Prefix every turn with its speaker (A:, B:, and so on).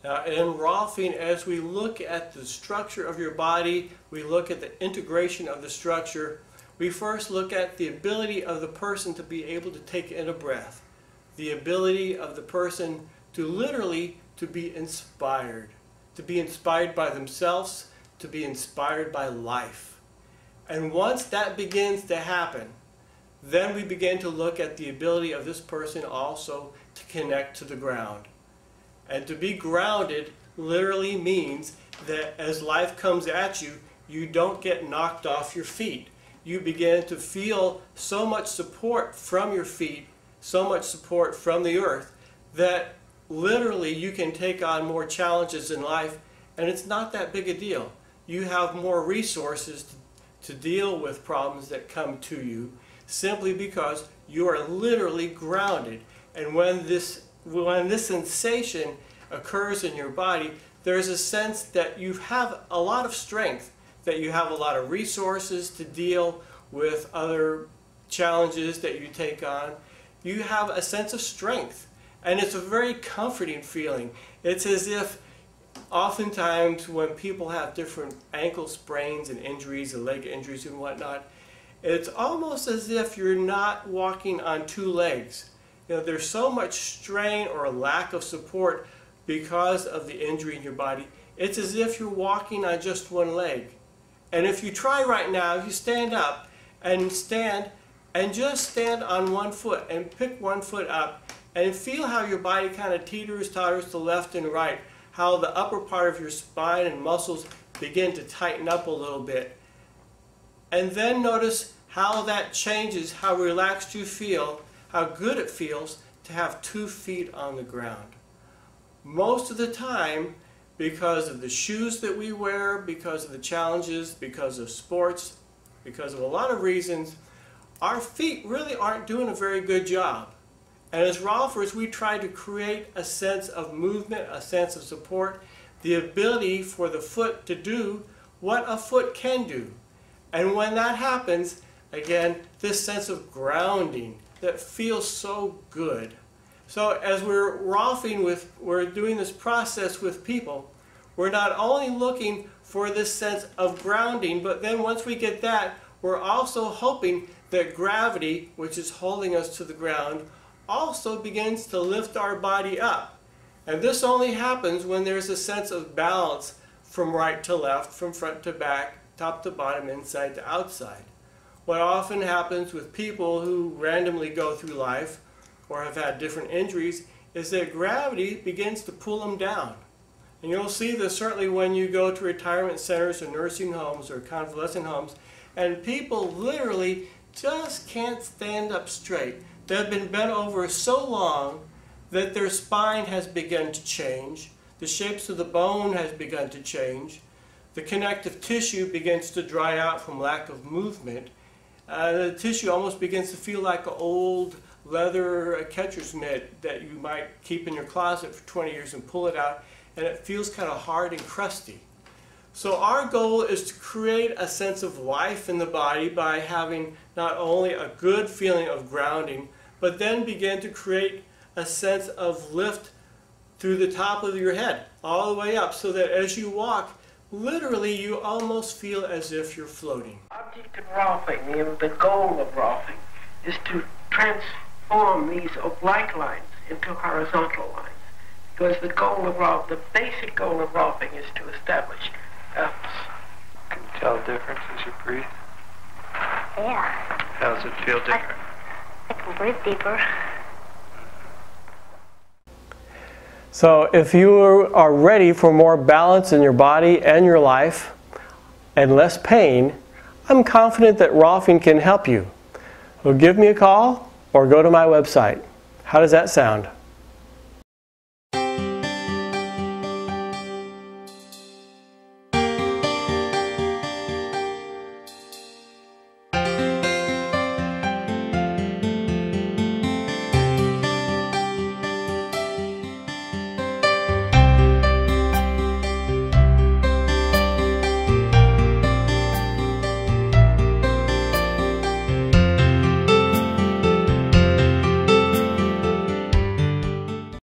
A: Now in Rolfing, as we look at the structure of your body, we look at the integration of the structure, we first look at the ability of the person to be able to take in a breath. The ability of the person to literally to be inspired by themselves, to be inspired by life. And once that begins to happen, then we begin to look at the ability of this person also to connect to the ground. And to be grounded literally means that as life comes at you, you don't get knocked off your feet. You begin to feel so much support from your feet, so much support from the earth, that literally you can take on more challenges in life, and it's not that big a deal. You have more resources to deal with problems that come to you simply because you are literally grounded. And when this sensation occurs in your body, there's a sense that you have a lot of strength, that you have a lot of resources to deal with other challenges that you take on. You have a sense of strength, and it's a very comforting feeling. It's as if oftentimes when people have different ankle sprains and injuries and leg injuries and whatnot, it's almost as if you're not walking on two legs. You know, there's so much strain or lack of support because of the injury in your body. It's as if you're walking on just one leg. And if you try right now, if you stand up and just stand on one foot and pick one foot up and feel how your body kind of teeters, totters to left and right, how the upper part of your spine and muscles begin to tighten up a little bit. And then notice how that changes, how relaxed you feel, how good it feels to have 2 feet on the ground. Most of the time, because of the shoes that we wear, because of the challenges, because of sports, because of a lot of reasons, our feet really aren't doing a very good job. And as Rolfers, we try to create a sense of movement, a sense of support, the ability for the foot to do what a foot can do. And when that happens, again, this sense of grounding that feels so good. So as we're we're doing this process with people, we're not only looking for this sense of grounding, but then once we get that, we're also hoping that gravity, which is holding us to the ground, also begins to lift our body up. And this only happens when there's a sense of balance from right to left, from front to back, top to bottom, inside to outside. What often happens with people who randomly go through life or have had different injuries is that gravity begins to pull them down. And you'll see this certainly when you go to retirement centers or nursing homes or convalescent homes, and people literally just can't stand up straight. They've been bent over so long that their spine has begun to change. The shapes of the bone has begun to change. The connective tissue begins to dry out from lack of movement. The tissue almost begins to feel like an old leather catcher's mitt that you might keep in your closet for 20 years and pull it out, and it feels kind of hard and crusty. So our goal is to create a sense of life in the body by having not only a good feeling of grounding, but then begin to create a sense of lift through the top of your head, all the way up, so that as you walk, literally you almost feel as if you're floating.
B: Object of Rolfing, the goal of Rolfing, is to transform these oblique lines into horizontal lines. Because the basic goal of Rolfing is to establish balance.
C: Can you tell the difference as you breathe?
D: Yeah.
C: How does it feel different?
D: I can breathe deeper.
A: So if you are ready for more balance in your body and your life and less pain, I'm confident that Rolfing can help you. So give me a call or go to my website. How does that sound?